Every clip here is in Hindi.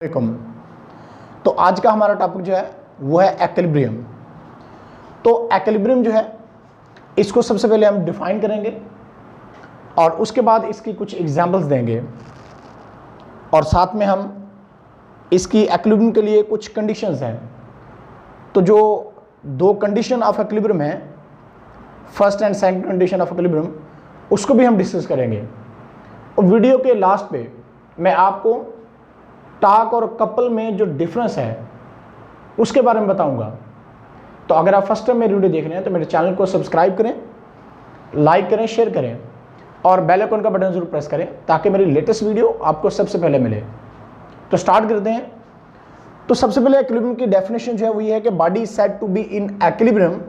वालेकुम। तो आज का हमारा टॉपिक जो है वो है एक्विलिब्रियम। तो एक्विलिब्रियम जो है इसको सबसे पहले हम डिफाइन करेंगे और उसके बाद इसकी कुछ एग्जांपल्स देंगे और साथ में हम इसकी एक्विलिब्रियम के लिए कुछ कंडीशंस हैं। तो जो दो कंडीशन ऑफ एक्विलिब्रियम है, first and second condition of equilibrium, उसको भी हम डिस्कस करेंगे। और वीडियो के लास्ट पे मैं आपको टाक और कपल में जो डिफरेंस है उसके बारे में बताऊंगा। तो अगर आप फर्स्ट टाइम मेरी वीडियो देख रहे हैं तो मेरे चैनल को सब्सक्राइब करें, लाइक करें, शेयर करें और बेल आइकन का बटन जरूर प्रेस करें ताकि मेरी लेटेस्ट वीडियो आपको सबसे पहले मिले। तो स्टार्ट करते हैं। तो सबसे पहले एक्विलिब्रियम की डेफिनेशन जो है वो ये है कि body is said to be in equilibrium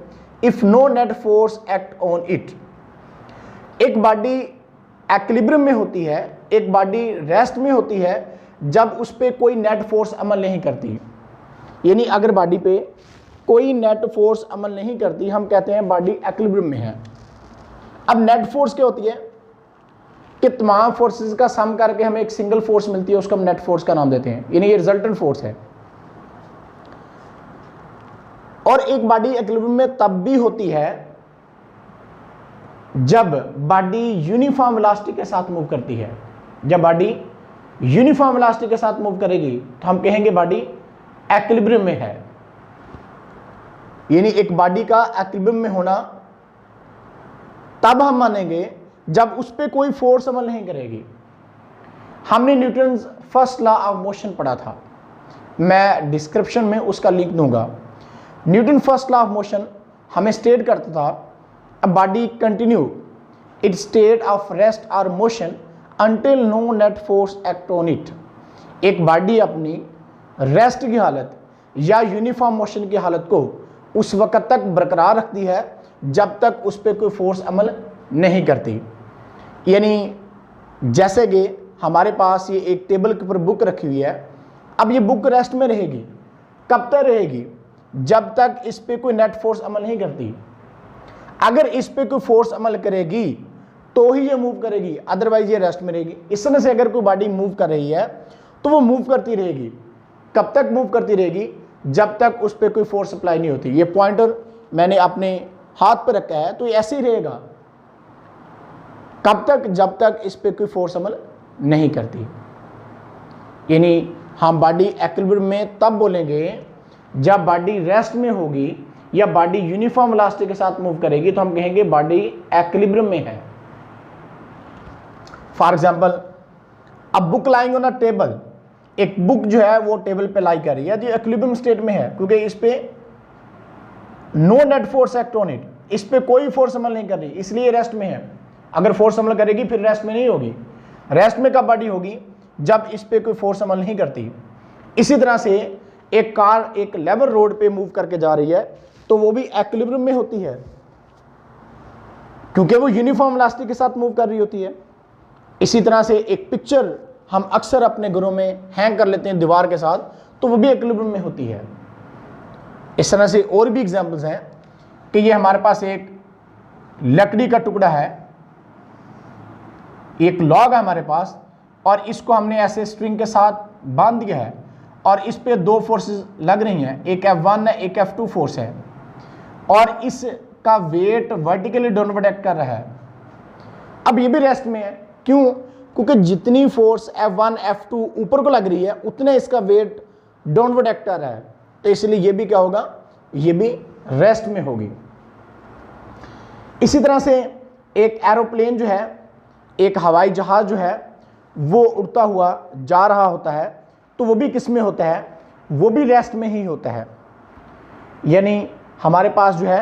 if no net force act on it. एक बॉडी एक्विलिब्रियम में होती है, एक बॉडी रेस्ट में होती है जब उस पर कोई नेट फोर्स अमल नहीं करती। यानी अगर बॉडी पे कोई नेट फोर्स अमल नहीं करती, हम कहते हैं बॉडी एक्विलिब्रियम में है। अब नेट फोर्स क्या होती है कि तमाम फोर्सेस का सम करके हमें एक सिंगल फोर्स मिलती है, उसको हम नेट फोर्स का नाम देते हैं, यानी ये रिजल्टेंट फोर्स है। और एक बॉडी एक्विलिब्रियम में तब भी होती है जब बॉडी यूनिफॉर्म वेलोसिटी के साथ मूव करती है। जब बॉडी यूनिफॉर्म वेलोसिटी के साथ मूव करेगी तो हम कहेंगे बॉडी एक्विलिब्रियम में है। यानी एक बॉडी का एक्विलिब्रियम में होना तब हम मानेंगे जब उस पर कोई फोर्स अमल नहीं करेगी। हमने Newton first law of motion पढ़ा था, मैं डिस्क्रिप्शन में उसका लिंक दूंगा। Newton first law of motion हमें स्टेट करता था a body continue it state of rest और motion until no net force act on it। एक बॉडी अपनी रेस्ट की हालत या यूनिफॉर्म मोशन की हालत को उस वक्त तक बरकरार रखती है जब तक उस पर कोई फोर्स अमल नहीं करती। यानी जैसे कि हमारे पास ये एक टेबल के ऊपर बुक रखी हुई है, अब ये बुक रेस्ट में रहेगी। कब तक रहेगी? जब तक इस पर कोई नेट फोर्स अमल नहीं करती। अगर इस पर कोई फोर्स अमल करेगी तो ही ये मूव करेगी, अदरवाइज ये रेस्ट में रहेगी। इस तरह से अगर कोई बॉडी मूव कर रही है तो वो मूव करती रहेगी। कब तक मूव करती रहेगी? जब तक उस पर कोई फोर्स अप्लाई नहीं होती। ये पॉइंटर मैंने अपने हाथ पर रखा है तो ये ऐसे ही रहेगा। कब तक? जब तक इस पर कोई फोर्स अमल नहीं करती। यानी हम बॉडी एक्विलिब्रियम में तब बोलेंगे जब बॉडी रेस्ट में होगी या बॉडी यूनिफॉर्म वेलोसिटी के साथ मूव करेगी तो हम कहेंगे बॉडी एक्विलिब्रियम में है। फॉर एग्जाम्पल, अब book lying on a table, एक बुक जो है वो टेबल पे लाई कर रही है, जो एक्विलिब्रियम स्टेट में है क्योंकि इस पे no net force act on it, इस पे कोई फोर्स अमल नहीं कर रही, इसलिए रेस्ट में है। अगर फोर्स अमल करेगी फिर रेस्ट में नहीं होगी। रेस्ट में कब बॉडी होगी? जब इस पे कोई फोर्स अमल नहीं करती। इसी तरह से एक कार एक लेवल रोड पे मूव करके जा रही है तो वो भी एक्विलिब्रियम में होती है क्योंकि वो यूनिफॉर्म वेलोसिटी के साथ मूव कर रही होती है। इसी तरह से एक पिक्चर हम अक्सर अपने घरों में हैंग कर लेते हैं दीवार के साथ, तो वो भी एक्विलिब्रियम में होती है। इस तरह से और भी एग्जांपल्स हैं कि ये हमारे पास एक लकड़ी का टुकड़ा है, एक लॉग है हमारे पास, और इसको हमने ऐसे स्ट्रिंग के साथ बांध दिया है और इस पे दो फोर्सेस लग रही हैं, एक F1 है, एक F2 फोर्स है, और इसका वेट वर्टिकली डाउनवर्ड एक्ट कर रहा है। अब ये भी रेस्ट में है। क्यों? क्योंकि जितनी फोर्स F1 F2 ऊपर को लग रही है उतने इसका वेट डाउनवर्ड एक्ट कर रहा है, तो इसलिए ये भी क्या होगा? ये भी रेस्ट में होगी। इसी तरह से एक एरोप्लेन जो है, एक हवाई जहाज जो है वो उड़ता हुआ जा रहा होता है तो वो भी किस में होता है? वो भी रेस्ट में ही होता है। यानी हमारे पास जो है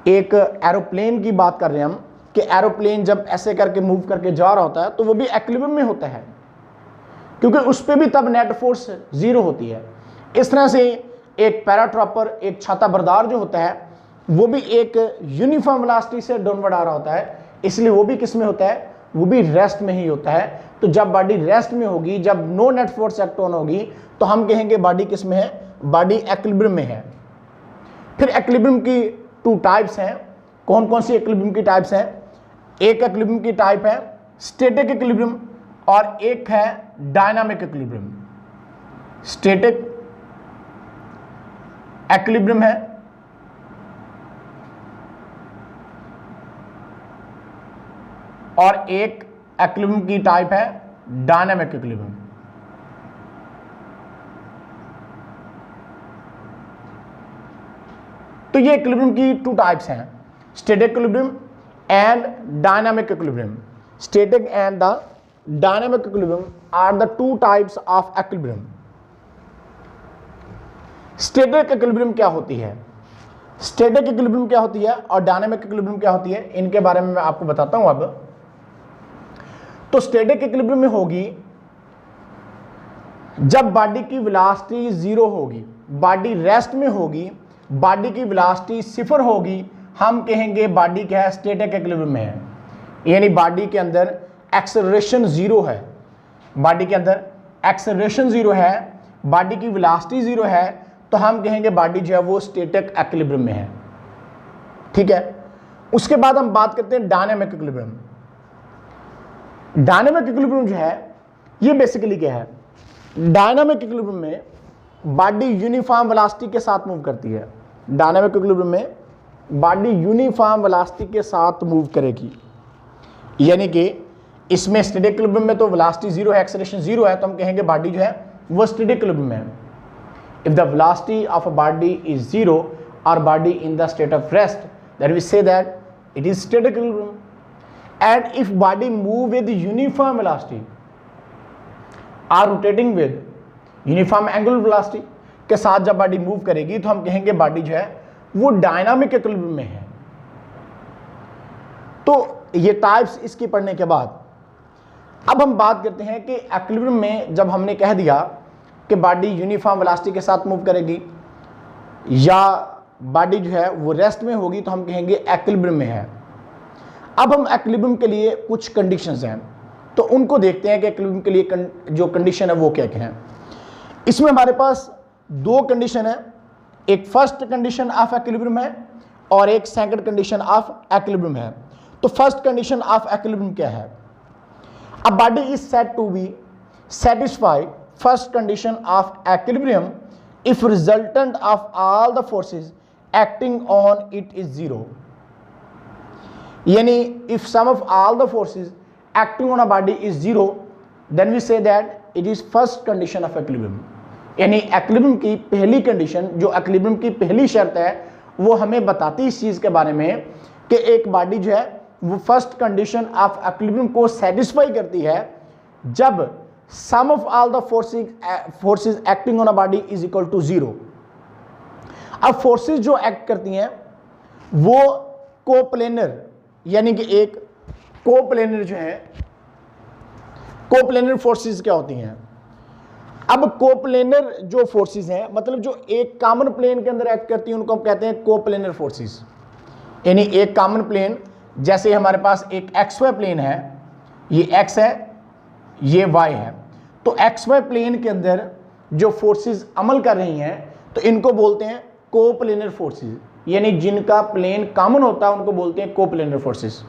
एक एरोप्लेन की बात कर रहे हैं हम कि एरोप्लेन जब ऐसे करके मूव करके जा रहा होता है तो वो भी एक्विलिब्रियम में होता है क्योंकि उस पर भी तब नेट फोर्स जीरो होती है। इस तरह से एक पैराट्रॉपर, एक छाता बरदार जो होता है वो भी एक यूनिफॉर्म वेलोसिटी से डाउनवर्ड आ रहा होता है, इसलिए वो भी किस में होता है? वो भी रेस्ट में ही होता है। तो जब बॉडी रेस्ट में होगी, जब no net force act on होगी, तो हम कहेंगे बॉडी किस में है? बॉडी एक्विलिब्रियम में है। फिर एक्विलिब्रियम की टू टाइप्स हैं। कौन कौन सी एक्विलिब्रियम की टाइप्स हैं? एक एक्विलिब्रियम की टाइप है स्टैटिक इक्विलिब्रियम और एक है डायनामिक इक्विलिब्रियम। स्टैटिक एक्विलिब्रियम है, और एक एक्विलिब्रियम की टाइप है डायनामिक एक्विलिब्रियम। तो ये इक्विलिब्रियम की टू टाइप्स हैं, static equilibrium and dynamic equilibrium. Static and the dynamic equilibrium are the two types of equilibrium. Static equilibrium क्या होती है, स्टैटिक इक्विलिब्रियम क्या होती है और डायनामिक इक्विलिब्रियम क्या होती है, इनके बारे में मैं आपको बताता हूं। अब तो स्टैटिक इक्विलिब्रियम में होगी जब बॉडी की वेलोसिटी जीरो होगी, बॉडी रेस्ट में होगी, बॉडी की वेलोसिटी 0 होगी, हम कहेंगे बॉडी क्या है, स्टैटिक इक्विलिब्रियम में है। यानी बॉडी के अंदर एक्सेलरेशन 0 है, बॉडी के अंदर एक्सेलरेशन 0 है, बॉडी की वेलोसिटी 0 है, तो हम कहेंगे बॉडी जो है वो स्टैटिक इक्विलिब्रियम में है। ठीक है, उसके बाद हम बात करते हैं डायनामिक इक्विलिब्रियम। डायनामिक इक्विलिब्रियम जो है ये बेसिकली क्या है, डायनामिक इक्विलिब्रियम में बॉडी यूनिफॉर्म वेलोसिटी के साथ मूव करती है। डायनामिक इक्विलिब्रियम में बॉडी यूनिफॉर्म वेलोसिटी के साथ मूव करेगी, यानी कि इसमें स्टैटिक इक्विलिब्रियम में तो वेलोसिटी 0 है, एक्सेलरेशन 0 है, तो हम कहेंगे बॉडी जो है वो स्टैटिक इक्विलिब्रियम में है। If the velocity of a body is 0 और body in the state of rest, then we say that it is static equilibrium. And if body move with uniform velocity or rotating with uniform angular velocity के साथ जब बॉडी मूव करेगी तो हम कहेंगे बॉडी जो है वो डायनामिक इक्विलिब्रियम में है। तो ये टाइप्स इसकी पढ़ने के बाद अब हम बात करते हैं कि इक्विलिब्रियम में जब हमने कह दिया कि बॉडी यूनिफॉर्म वेलोसिटी के साथ मूव करेगी या बॉडी जो है वो रेस्ट में होगी, तो हम कहेंगे इक्विलिब्रियम में है। अब हम इक्विलिब्रियम के लिए कुछ कंडीशंस हैं, तो उनको देखते हैं कि इक्विलिब्रियम के लिए जो कंडीशन है वो क्या क्या है। इसमें हमारे पास दो कंडीशन है, एक फर्स्ट कंडीशन ऑफ इक्विलिब्रियम है और एक सेकंड कंडीशन ऑफ इक्विलिब्रियम है। तो फर्स्ट कंडीशन ऑफ इक्विलिब्रियम क्या है, a body is said to be satisfy first condition of equilibrium if resultant of all the forces acting on it is 0, यानी if sum of all the forces acting on a body is 0, then we say that it is first condition of equilibrium। यानी इक्विलिब्रियम की पहली कंडीशन, जो इक्विलिब्रियम की पहली शर्त है, वो हमें बताती है इस चीज के बारे में कि एक बॉडी जो है वो फर्स्ट कंडीशन ऑफ इक्विलिब्रियम को सेटिस्फाई करती है जब sum of all the forces acting on a body is equal to 0। अब फोर्सेस जो एक्ट करती हैं वो कोप्लेनर, यानी कि एक कोप्लेनर जो है, कोप्लेनर फोर्सेस क्या होती हैं। अब कोप्लेनर जो फोर्सेस हैं, मतलब जो एक कॉमन प्लेन के अंदर एक्ट करती हैं, उनको हम कहते हैं कोप्लेनर फोर्सेस। यानी एक कॉमन प्लेन, जैसे हमारे पास एक XY प्लेन है, ये X है, ये Y है, तो XY प्लेन के अंदर जो फोर्सेस अमल कर रही हैं तो इनको बोलते हैं कोप्लेनर फोर्सेस, यानी जिनका प्लेन कॉमन होता है उनको बोलते हैं कोप्लेनर फोर्सेस।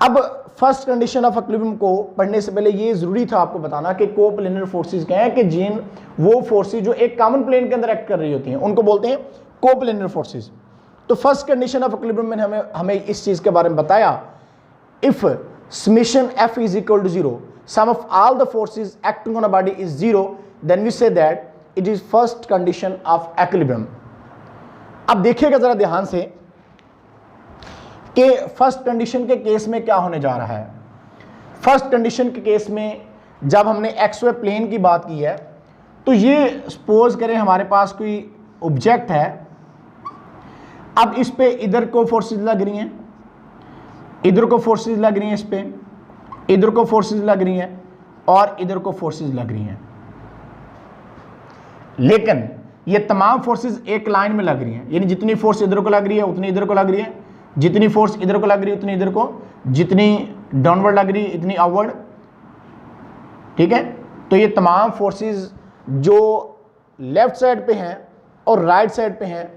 अब फर्स्ट कंडीशन ऑफ इक्विलिब्रियम को पढ़ने से पहले ये जरूरी था आपको बताना कि कोप्लेनर फोर्सेस क्या है, कि जिन वो फोर्सेस जो एक कॉमन प्लेन के अंदर एक्ट कर रही होती हैं उनको बोलते हैं कोप्लेनर फोर्सेस। तो फर्स्ट कंडीशन ऑफ इक्विलिब्रियम में हमें इस चीज के बारे में बताया, if summation F is equal to 0, sum of all the forces acting on a body is 0, then we say that it is first condition of equilibrium। अब देखिएगा जरा ध्यान से कि फर्स्ट कंडीशन के केस में क्या होने जा रहा है। फर्स्ट कंडीशन के केस में जब हमने XY प्लेन की बात की है, तो ये सपोज करें हमारे पास कोई ऑब्जेक्ट है, अब इस पे इधर को फोर्सेस लग रही हैं, इधर को फोर्सेस लग रही हैं, इस पे इधर को फोर्सेस लग रही हैं और इधर को फोर्सेस लग रही हैं, लेकिन ये तमाम फोर्सेस एक लाइन में लग रही हैं, यानी जितनी फोर्स इधर को लग रही है उतनी इधर को लग रही है, जितनी फोर्स इधर को लग रही है उतनी इधर को, जितनी डाउनवर्ड लग रही है इतनी अपवर्ड। ठीक है, तो ये तमाम फोर्सेस जो लेफ्ट साइड पे हैं और राइट साइड पे हैं,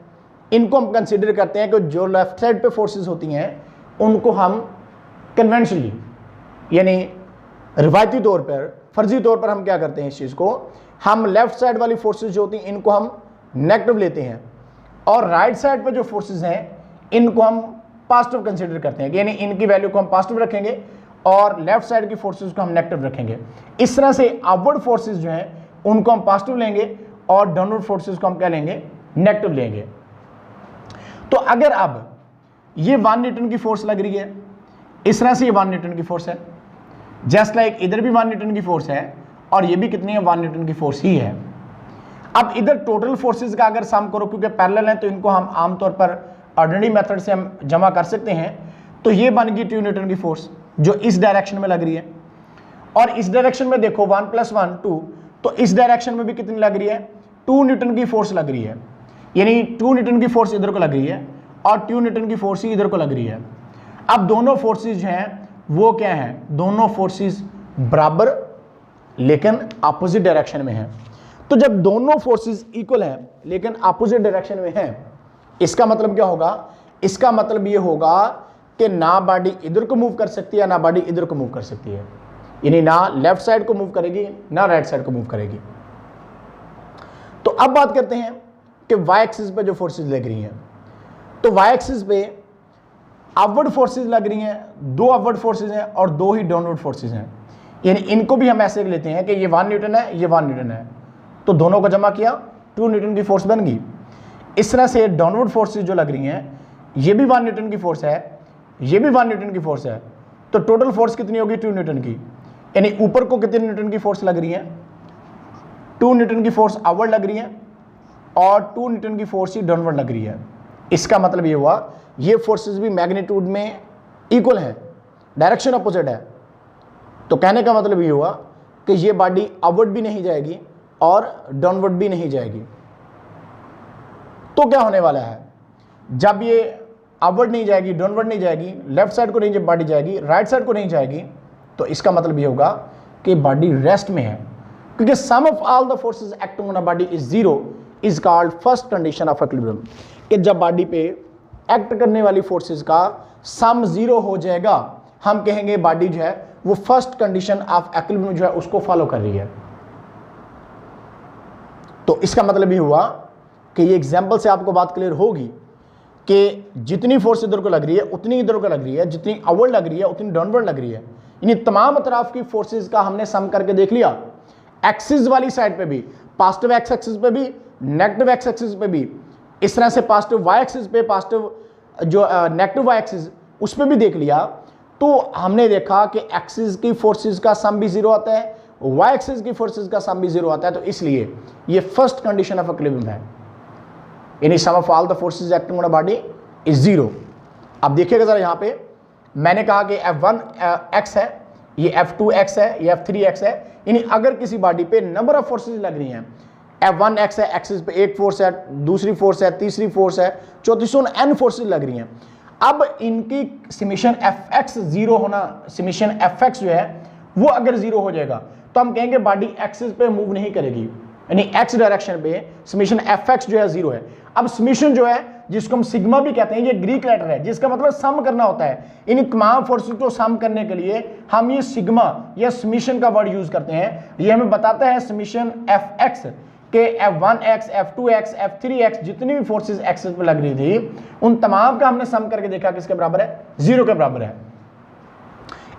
इनको हम कंसीडर करते हैं कि जो लेफ्ट साइड पे फोर्सेस होती हैं उनको हम कन्वेंशनली, यानी रिवायती तौर पर फर्जी तौर पर हम क्या करते हैं इस चीज को, हम लेफ्ट साइड वाली फोर्सेस जो होती हैं इनको हम नेगेटिव लेते हैं और राइट साइड पर जो फोर्सेस हैं इनको हम पॉजिटिव कंसीडर करते हैं, यानी इनकी वैल्यू को हम पॉजिटिव रखेंगे और लेफ्ट साइड की फोर्सेस को हम नेगेटिव रखेंगे। इस तरह से अपवर्ड फोर्सेस जो हैं उनको हम पॉजिटिव लेंगे और डाउनवर्ड फोर्सेस को हम क्या लेंगे, नेगेटिव लेंगे। तो अगर अब ये 1 न्यूटन की फोर्स लग रही है, इस तरह से ये 1 न्यूटन की फोर्स है, जस्ट लाइक इधर भी 1 न्यूटन की फोर्स है और ये भी कितनी है, 1 न्यूटन की फोर्स ही है। अब इधर टोटल फोर्सेस का अगर सम करो, क्योंकि पैरेलल है तो इनको हम आमतौर पर ऑर्डिनरी मेथड से हम जमा कर सकते हैं, तो ये बन गई 2 न्यूटन की फोर्स जो इस डायरेक्शन में लग रही है। और इस डायरेक्शन में देखो 1 + 1 2, तो इस डायरेक्शन में भी कितनी लग रही है, 2 न्यूटन की फोर्स लग रही है, यानी 2 न्यूटन की फोर्स इधर को लग रही है और 2 न्यूटन की फोर्स ही इधर को लग रही है। अब दोनों फोर्सेस जो हैं वो क्या हैं, दोनों फोर्सेस बराबर लेकिन अपोजिट डायरेक्शन में हैं। तो जब दोनों फोर्सेस इक्वल हैं लेकिन अपोजिट डायरेक्शन में हैं, इसका मतलब क्या होगा, इसका मतलब ये होगा कि ना बॉडी इधर को मूव कर सकती है ना बॉडी इधर को मूव कर सकती है, यानी ना लेफ्ट साइड को मूव करेगी ना राइट साइड को मूव करेगी। तो अब बात करते हैं कि वाई एक्सिस पे जो फोर्सेस लग रही हैं, तो वाई एक्सिस पे अपवर्ड फोर्सेस लग रही हैं, 2 अपवर्ड फोर्सेस हैं और 2 ही डाउनवर्ड फोर्सेस हैं, यानी इनको भी हम ऐसे लेते हैं कि ये 1 न्यूटन है, ये 1 न्यूटन है, तो दोनों को जमा किया 2 न्यूटन की फोर्स बन गई। इस तरह से डाउनवर्ड फोर्सेस जो लग रही हैं, ये भी 1 न्यूटन की फोर्स है, ये भी 1 न्यूटन की फोर्स है, तो टोटल फोर्स कितनी होगी, 2 न्यूटन की, यानी ऊपर को कितने न्यूटन की फोर्स लग रही है, 2 न्यूटन की फोर्स अपवर्ड लग रही है और 2 न्यूटन की फोर्स ही डाउनवर्ड लग रही है। इसका मतलब ये हुआ ये फोर्सेस भी मैग्नीट्यूड में इक्वल है, डायरेक्शन अपोजिट है, तो कहने का मतलब ये हुआ कि ये बॉडी अपवर्ड भी नहीं जाएगी और डाउनवर्ड भी नहीं जाएगी। तो क्या होने वाला है, जब ये अपवर्ड नहीं जाएगी, डाउनवर्ड नहीं जाएगी, लेफ्ट साइड को नहीं बॉडी जाएगी, राइट साइड को नहीं जाएगी, तो इसका मतलब ये होगा कि बॉडी रेस्ट में है, क्योंकि sum of all the forces acting on a body is 0 is called first condition of equilibrium, कि जब बॉडी पे एक्ट करने वाली फोर्सेस का सम 0 हो जाएगा, हम कहेंगे बॉडी जो है वो फर्स्ट कंडीशन ऑफ इक्विलिब्रियम जो है उसको फॉलो कर रही है। तो इसका मतलब ये हुआ कि ये एग्जाम्पल से आपको बात क्लियर होगी कि जितनी फोर्स इधर को लग रही है उतनी इधर को लग रही है, जितनी अपवर्ड लग रही है उतनी डाउनवर्ड लग रही है, यानी तमाम अतराफ की फोर्सेस का हमने सम करके देख लिया। एक्सिस वाली साइड पे भी, पॉजिटिव एक्स एक्सिस पे भी, नेगेटिव एक्स एक्सिस पे भी, इस तरह से पॉजिटिव वाई एक्सिस पे, पॉजिटिव जो नेगेटिव वाई एक्सिस उस पर भी देख लिया। तो हमने देखा कि एक्सिस की फोर्सेस का सम भी 0 आता है, वाई एक्सिस की फोर्सेस का सम भी 0 आता है, तो इसलिए ये फर्स्ट कंडीशन ऑफ इक्विलिब्रियम है, यानी sum of all the forces acting on a body is 0। अब देखिएगा जरा यहाँ पे मैंने कहा कि F1 x है, ये F2 x है, ये F3 x है, यानी अगर किसी बॉडी पे नंबर ऑफ फोर्सेस लग रही हैं, F1 x है, एक्सिस पे एक फोर्स है, दूसरी फोर्स है, तीसरी फोर्स है, चौथी n फोर्सेस लग रही हैं। अब इनकी समेशन Fx 0 होना, समेशन Fx जो है वो अगर 0 हो जाएगा तो हम कहेंगे बॉडी एक्सिस पे मूव नहीं करेगी, यानी x डायरेक्शन पे समेशन Fx जो है 0 है। अब समेशन जो है जिसको हम सिग्मा भी कहते हैं, ये ग्रीक लेटर है जिसका मतलब सम करना होता है, इन तमाम फोर्सेस को सम करने के लिए हम ये सिग्मा या समेशन का वर्ड यूज करते हैं। ये हमें बताता है समेशन Fx के F1x, F2x, F3x जितनी भी फोर्सेस एक्सिस पे लग रही थी उन तमाम का हमने सम करके देखा किसके बराबर है, 0 के बराबर है।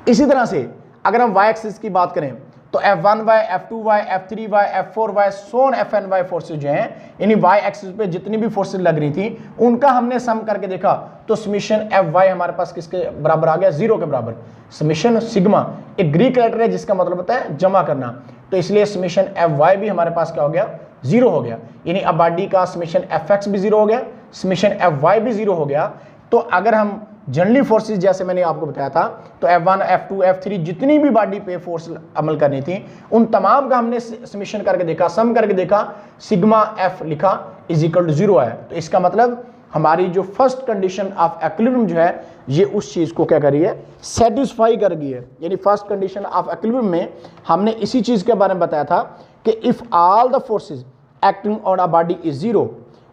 इसी तरह से अगर हम y एक्सिस की बात करें तो F1y, F2y, F3y, F4y, सोन Fny फोर्सेज जो हैं, यानी y एक्सिस पे जितनी भी फोर्सेज लग रही थी उनका हमने सम करके देखा तो समेशन Fy हमारे पास किसके बराबर आ गया, 0 के बराबर। समेशन सिग्मा एक ग्रीक लेटर है जिसका मतलब होता है जमा करना, तो इसलिए समेशन Fy भी हमारे पास क्या हो गया, 0 हो गया, यानी अब बॉडी का समेशन Fx भी 0 हो गया, समेशन Fy भी 0 हो गया। तो अगर हम जनरली फोर्सेस जैसे मैंने आपको बताया था तो F1, F2, F3 जितनी भी बॉडी पे फोर्स अमल करनी थी उन तमाम का हमने समेशन करके देखा, सम करके देखा, सिग्मा F लिखा इज इक्वल टू 0 है। तो इसका मतलब हमारी जो फर्स्ट कंडीशन ऑफ इक्विलिब्रियम जो है ये उस चीज़ को क्या कर रही है, सेटिस्फाई कर गई है। यानी फर्स्ट कंडीशन ऑफ इक्विलिब्रियम में हमने इसी चीज़ के बारे में बताया था कि if all the forces acting on a body is 0,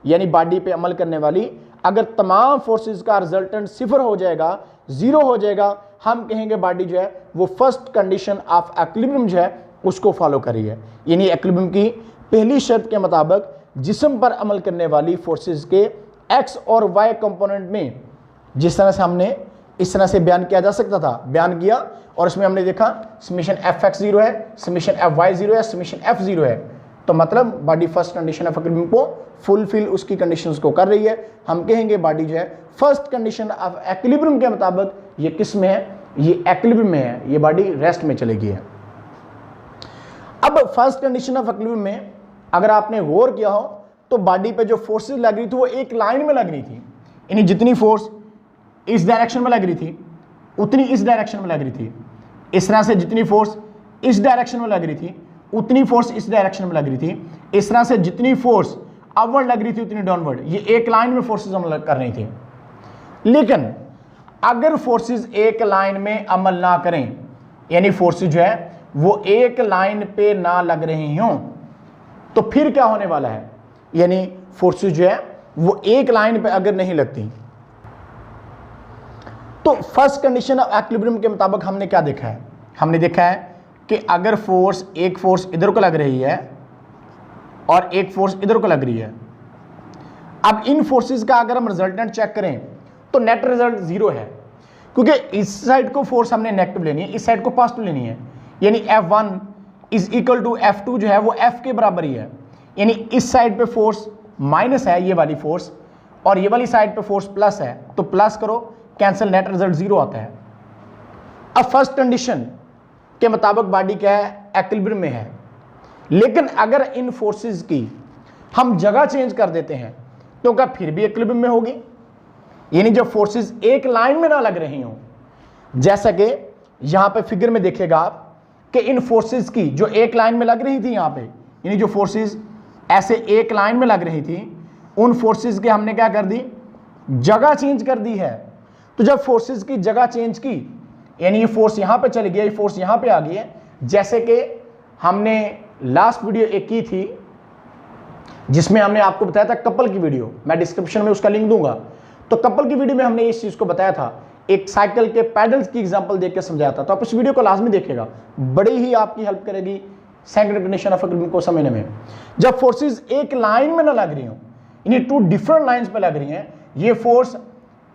यानी बॉडी पे अमल करने वाली अगर तमाम फोर्सेस का रिजल्टेंट 0 हो जाएगा, 0 हो जाएगा, हम कहेंगे बॉडी जो है वो फर्स्ट कंडीशन ऑफ इक्विलिब्रियम जो है उसको फॉलो कर रही है। यानी एक्विलिब्रियम की पहली शर्त के मुताबिक जिस्म पर अमल करने वाली फोर्सेस के एक्स और वाई कंपोनेंट में जिस तरह से हमने इस तरह से बयान किया जा सकता था, बयान किया, और इसमें हमने देखा समेशन एफ एक्स 0 है, समेशन एफ वाई 0 है, समेशन एफ 0 है। तो मतलब body first condition of equilibrium को फुलफिल उसकी कंडीशंस को कर रही है। हम कहेंगे बॉडी जो है फर्स्ट कंडीशन ऑफ एक्विलिब्रियम के मुताबिक ये किस में है, ये एक्विलिब्रियम में है, ये बॉडी रेस्ट में चलेगी है। अब फर्स्ट कंडीशन ऑफ एक्विलिब्रियम में अगर आपने गौर किया हो तो बॉडी पे जो फोर्सेस लग रही थी वो एक लाइन में लग रही थी, यानी जितनी फोर्स इस डायरेक्शन में लग रही थी उतनी इस डायरेक्शन में लग रही थी, इस तरह से जितनी फोर्स इस डायरेक्शन में लग रही थी उतनी फोर्स इस डायरेक्शन में लग रही थी, इस तरह से जितनी फोर्स अपवर्ड लग रही थी उतनी डाउनवर्ड, ये एक लाइन में फोर्सेस अमल कर रही थी। लेकिन अगर फोर्सेस एक लाइन में अमल ना करें, यानी फोर्सेस जो है वो एक लाइन पे ना लग रही हों, तो फिर क्या होने वाला है, यानी फोर्सेस जो है वो एक लाइन पे अगर नहीं लगती, तो फर्स्ट कंडीशन ऑफ एक्विलिब्रियम के मुताबिक हमने क्या देखा है, हमने देखा है कि अगर एक फोर्स इधर को लग रही है और एक फोर्स इधर को लग रही है, अब इन फोर्सेस का अगर हम रिजल्टेंट चेक करें तो नेट रिजल्ट 0 है, क्योंकि इस साइड को फोर्स हमने नेगेटिव लेनी है, इस साइड को पॉजिटिव लेनी है, यानी F1 is equal to F2 जो है वो F के बराबर ही है, यानी इस साइड पे फोर्स माइनस है ये वाली फोर्स और ये वाली साइड पे फोर्स प्लस है, तो प्लस करो कैंसिल, नेट रिजल्ट 0 आता है। अब फर्स्ट कंडीशन के मुताबिक बॉडी क्या है, एक्विलिब्रियम में है। लेकिन अगर इन फोर्सेस की हम जगह चेंज कर देते हैं तो क्या फिर भी एक्विलिब्रियम में होगी, यानी जब फोर्सेस एक लाइन में ना लग रही हों, जैसा कि यहां पे फिगर में देखेगा आप कि इन फोर्सेस की जो एक लाइन में लग रही थी यहां पे, यानी जो फोर्सेस ऐसे एक लाइन में लग रही थी, उन फोर्सेस के हमने क्या कर दी, जगह चेंज कर दी है। तो जब फोर्सेस की जगह चेंज की, यानी ये फोर्स यहां पे चली गई, ये फोर्स यहां पे आ गई है, जैसे कि हमने लास्ट वीडियो एक की थी जिसमें हमने आपको बताया था कपल की वीडियो, मैं डिस्क्रिप्शन में उसका लिंक दूंगा। तो कपल की वीडियो में हमने इस चीज को बताया था, एक साइकिल के पैडल्स की एग्जांपल देख के समझाया था, तो आप इस वीडियो को लाजमी देखिएगा, बड़ी ही आपकी हेल्प करेगी सेकंड कंडीशन ऑफ एक्विलिब्रियम को समझने में। जब फोर्सेस एक लाइन में ना लग रही हो, यानी टू डिफरेंट लाइंस पे लग रही हैं, ये फोर्स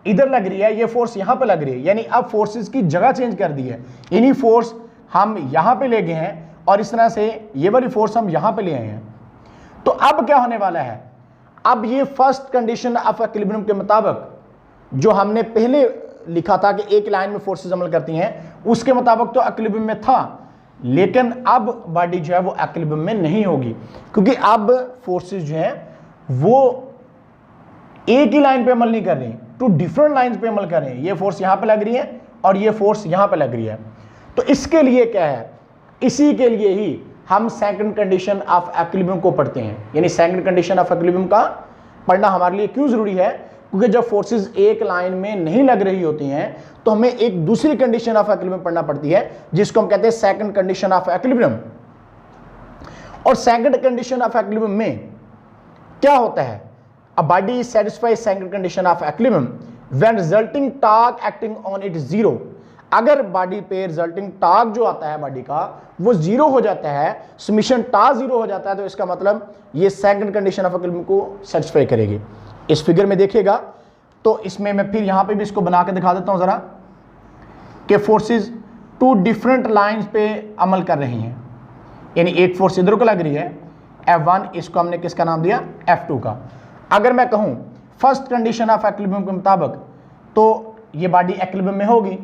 इधर लग रही है, ये फोर्स यहां पे लग रही है, यानी अब फोर्सेस की जगह चेंज कर दी है, यानी फोर्स हम यहां पे ले गए हैं और इस तरह से ये वाली फोर्स हम यहां पे ले आए हैं। तो अब क्या होने वाला है, अब ये फर्स्ट कंडीशन ऑफ एक्विलिब्रियम के मुताबिक जो हमने पहले लिखा था कि एक लाइन में फोर्सेस अमल करती हैं, उसके मुताबिक तो एक्विलिब्रियम में था, लेकिन अब बॉडी जो है वो एक्विलिब्रियम में नहीं होगी, क्योंकि अब फोर्सेस जो है वो एक ही लाइन पे अमल नहीं कर रही, टू डिफरेंट लाइंस पे अमल कर रहे हैं। ये फोर्स यहां पे लग रही है और ये फोर्स यहां पे लग रही है। तो इसके लिए क्या है, इसी के लिए ही हम सेकंड कंडीशन ऑफ एक्विलिब्रियम को पढ़ते हैं। यानी सेकंड कंडीशन ऑफ एक्विलिब्रियम का पढ़ना हमारे लिए क्यों जरूरी है, क्योंकि जब फोर्सेस एक लाइन में नहीं लग रही होती हैं तो हमें एक दूसरी कंडीशन ऑफ एक्विलिब्रियम पढ़ना पड़ती है, जिसको हम कहते हैं सेकंड कंडीशन ऑफ एक्विलिब्रियम। और सेकंड कंडीशन ऑफ एक्विलिब्रियम में क्या होता है, a body satisfies second condition of equilibrium when resulting torque acting on it is 0। अगर बॉडी पे रिजल्टिंग टॉर्क जो आता है बॉडी का वो 0 हो जाता है, समेशन टॉर्क 0 हो जाता है, तो इसका मतलब ये सेकंड कंडीशन ऑफ एक्विलिब्रियम को सेटिस्फाई करेगी। इस फिगर में देखिएगा तो इसमें मैं फिर यहां पे भी इसको बना के दिखा देता हूं जरा, कि फोर्सेस टू डिफरेंट लाइंस पे अमल कर रही हैं, यानी एक फोर्स इधर को लग रही है F1, इसको हमने किसका नाम दिया, F2 का। अगर मैं कहूं फर्स्ट कंडीशन ऑफ एक्विलिब्रियम के मुताबिक तो ये बॉडी एक्विलिब्रियम में होगी,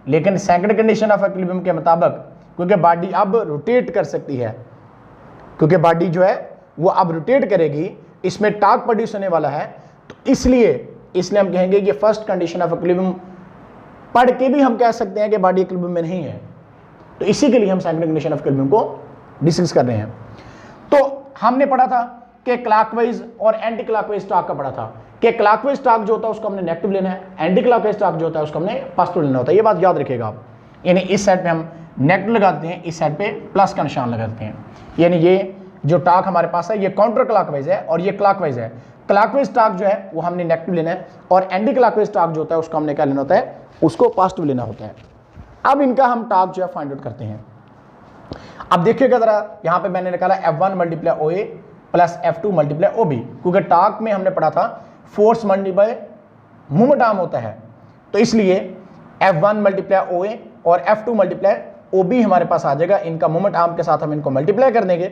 लेकिन सेकंड कंडीशन ऑफ एक्विलिब्रियम के मुताबिक क्योंकि बॉडी अब रोटेट कर सकती है, क्योंकि बॉडी जो है वो अब रोटेट करेगी, इसमें टॉर्क प्रोड्यूस होने वाला है, तो इसलिए हम कहेंगे कि फर्स्ट कंडीशन ऑफ एक्विलिब्रियम पढ़ के भी हम कह सकते हैं कि बॉडी एक्विलिब्रियम में नहीं है। तो इसी के लिए हम सेकंड कंडीशन ऑफ एक्विलिब्रियम को डिस्कस कर रहे हैं। तो हमने पढ़ा था कि क्लॉकवाइज और एंटी क्लॉकवाइज टॉर्क का पढ़ा था कि क्लॉकवाइज टॉर्क जो होता है उसको हमने नेगेटिव लेना है, एंटी क्लॉकवाइज टॉर्क जो होता है उसको हमने पॉजिटिव लेना होता है। ये बात याद रखिएगा आप, यानी इस साइड पे हम नेगेटिव लगाते हैं, इस साइड पे प्लस का निशान लगाते हैं, यानी ये जो टॉर्क हमारे पास है ये काउंटर क्लॉकवाइज है और ये क्लॉकवाइज है। क्लॉकवाइज टॉर्क जो है वो हमने नेगेटिव लेना है और एंटी क्लॉकवाइज टॉर्क जो होता है उसको हमने क्या लेना होता है, उसको पॉजिटिव लेना होता है। अब इनका हम टॉर्क जो है फाइंड आउट करते हैं। अब देखिएगा जरा, यहां पे मैंने निकाला F1 multiply OA plus F2 multiply OB, क्योंकि टॉर्क में हमने पढ़ा था फोर्स मल्टीप्लाई मोमेंट आर्म होता है, तो इसलिए F1 मल्टीप्लाई OA और F2 मल्टीप्लाई OB हमारे पास आ जाएगा। इनका मोमेंट आर्म के साथ हम इनको मल्टीप्लाई कर देंगे,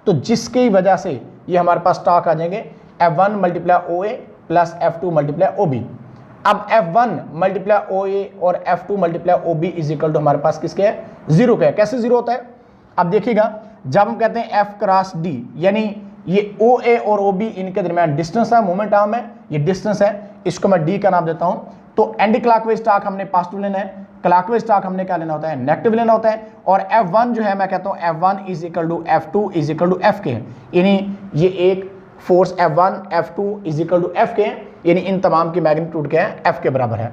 तो जिसकी वजह से ये हमारे पास टॉर्क आ जाएंगे F1 multiply OA plus F2 multiply OB। अब F1 मल्टीप्लाई OA और F2 multiply OB is equal to हमारे पास किसके है, 0 का है। कैसे 0 होता है, अब देखिएगा, जब हम कहते हैं F क्रॉस D, यानी ये OA और OB इनके दरमियान डिस्टेंस है, मोमेंट आर्म है, ये डिस्टेंस है, इसको मैं D का नाम देता हूं। तो एंटी क्लॉकवाइज टॉर्क हमने पॉजिटिव लेना है, क्लॉकवाइज टॉर्क हमने क्या लेना होता है, नेगेटिव लेना होता है। और F1 जो है मैं कहता हूं F1 is equal to F2 is equal to F के, यानी ये एक force F1 F2 is equal to F के, यानी इन तमाम की मैग्नीट्यूड क्या है, F के बराबर है।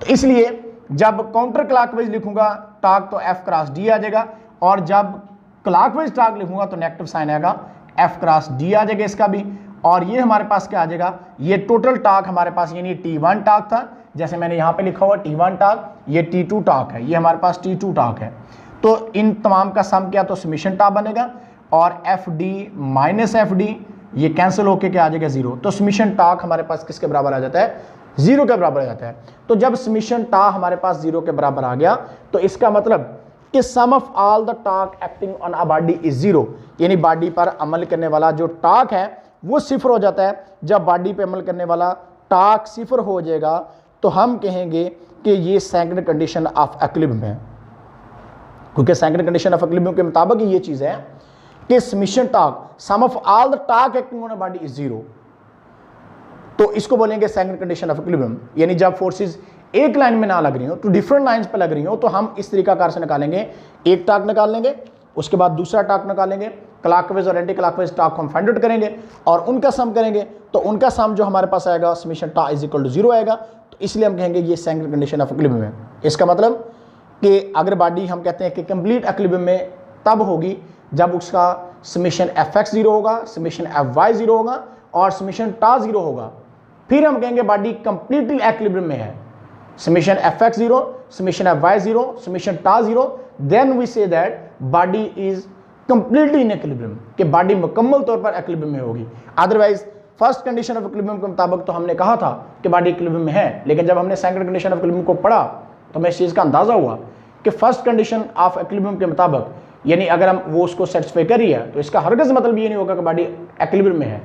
तो इसलिए जब काउंटर क्लॉकवाइज लिखूंगा टॉर्क तो F क्रॉस D आ जाएगा, और जब क्लॉकवाइज टॉर्क लिखूंगा तो नेगेटिव साइन आएगा, F क्रॉस D आ जाएगा इसका भी। और ये हमारे पास क्या आ जाएगा, ये टोटल टॉर्क हमारे पास, यानी T1 टॉर्क था, जैसे मैंने यहां पे लिखा हुआ T1 टॉर्क, ये T2 टॉर्क है, ये हमारे पास T2 टॉर्क है। तो इन तमाम का सम क्या, तो समेशन टॉर्क बनेगा, और FD माइनस FD ये कैंसिल होके क्या आ जाएगा, 0। तो समेशन टॉर्क हमारे पास किसके बराबर आ जाता है, 0 के बराबर आ जाता है। तो जब समेशन टॉर्क हमारे पास 0 के बराबर आ गया, तो इसका मतलब कि sum of all the torque acting on a body is 0, यानी बॉडी पर अमल करने वाला जो टॉर्क है वो 0 हो जाता है। जब बॉडी पे अमल करने वाला टॉर्क 0 हो जाएगा, तो हम कहेंगे कि ये सेकंड कंडीशन ऑफ इक्विलिब्रियम है, क्योंकि सेकंड कंडीशन ऑफ इक्विलिब्रियम के मुताबिक ये चीज है कि summation torque, sum of all the torque acting on a body is 0, तो इसको बोलेंगे सेकंड कंडीशन ऑफ इक्विलिब्रियम। यानी जब फोर्सेस एक लाइन में ना लग रही हो, तो डिफरेंट लाइंस पे लग रही हो, तो हम इस तरीकाकार से निकालेंगे, एक टॉर्क निकाल लेंगे, उसके बाद दूसरा टॉर्क निकालेंगे, क्लॉकवाइज और एंटी क्लॉकवाइज टॉर्क हम फाइंड आउट करेंगे और उनका सम करेंगे, तो उनका सम जो हमारे पास आएगा summation torque is equal to 0 आएगा। तो इसलिए हम कहेंगे ये सेकंड कंडीशन ऑफ इक्विलिब्रियम है। इसका मतलब कि अगर बॉडी हम कहते हैं कि कंप्लीट इक्विलिब्रियम में तब होगी जब उसका समेशन Fx 0 होगा, समेशन Fy 0 होगा और समेशन टॉर्क 0 होगा, फिर हम कहेंगे बॉडी कंप्लीटली इक्विलिब्रियम में है। Summation Fx 0, summation Fy 0, summation torque 0, then we say that body is completely in equilibrium, कि बॉडी मुकम्मल तौर पर इक्विलिब्रियम में होगी। Otherwise first condition of equilibrium के मुताबिक तो हमने कहा था कि बॉडी इक्विलिब्रियम में है, लेकिन जब हमने सेकंड कंडीशन ऑफ इक्विलिब्रियम को पढ़ा तो हमें इस चीज़ का अंदाजा हुआ कि फर्स्ट कंडीशन ऑफ इक्विलिब्रियम के मुताबिक, यानी अगर हम वो उसको सेटिस्फाई कर रही है, तो इसका हरगिज़ मतलब ये नहीं होगा कि बॉडी इक्विलिब्रियम में है,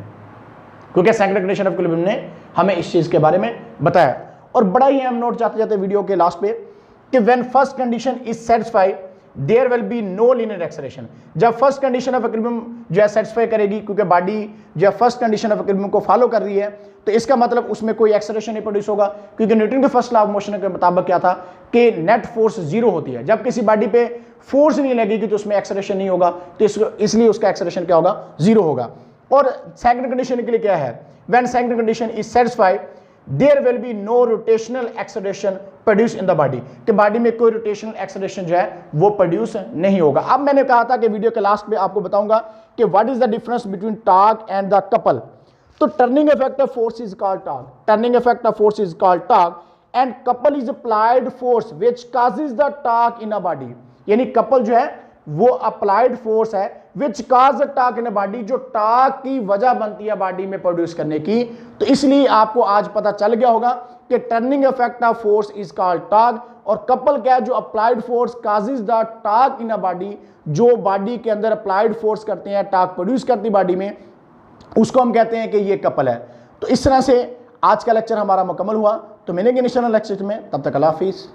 क्योंकि सेकंड कंडीशन ऑफ इक्विलिब्रियम ने हमें इस चीज़ के बारे में बताया। और बड़ा ही अहम नोट जाते जाते वीडियो के लास्ट पे कि when first condition is satisfied there will be no linear acceleration. जब फर्स्ट कंडीशन ऑफ इक्विलिब्रियम जो है सेटिस्फाई करेगी, क्योंकि बॉडी जो है फर्स्ट कंडीशन ऑफ इक्विलिब्रियम को फॉलो कर रही है, तो इसका मतलब उसमें कोई एक्सेलरेशन नहीं प्रोड्यूस होगा, क्योंकि न्यूटन के फर्स्ट लॉ ऑफ मोशन के मुताबिक क्या था कि नेट फोर्स 0 होती है। जब किसी बॉडी पे फोर्स नहीं लगेगी तो उसमें एक्सेलरेशन नहीं होगा, तो इसलिए उसका एक्सेलरेशन क्या होगा, 0 होगा। और सेकंड कंडीशन के लिए क्या है, when second condition is satisfied there will be no rotational acceleration produce in the body, कि बॉडी में कोई रोटेशनल एक्सेलरेशन जो है वो प्रोड्यूस नहीं होगा। अब मैंने कहा था कि वीडियो के लास्ट में आपको बताऊंगा कि what is the difference between torque and the couple. तो turning effect of force is called torque, turning effect of force is called torque, and couple is applied force which causes the torque in a body. यानी कपल जो है वो अप्लाइड फोर्स है which cause torque in body, जो टॉर्क की वजह बनती है बॉडी में प्रोड्यूस करने की। तो इसलिए आपको आज पता चल गया होगा कि turning effect of force is called torque, और कपल क्या है, जो applied force causes the torque in a body, जो बॉडी के अंदर अप्लाइड फोर्स करते हैं, टॉर्क प्रोड्यूस करती बॉडी में, उसको हम कहते हैं कि ये कपल है। तो इस तरह से आज का लेक्चर हमारा मुकम्मल हुआ। तो मिलेंगे नेशनल लेक्चर में, तब तक अल्लाह हाफिज़।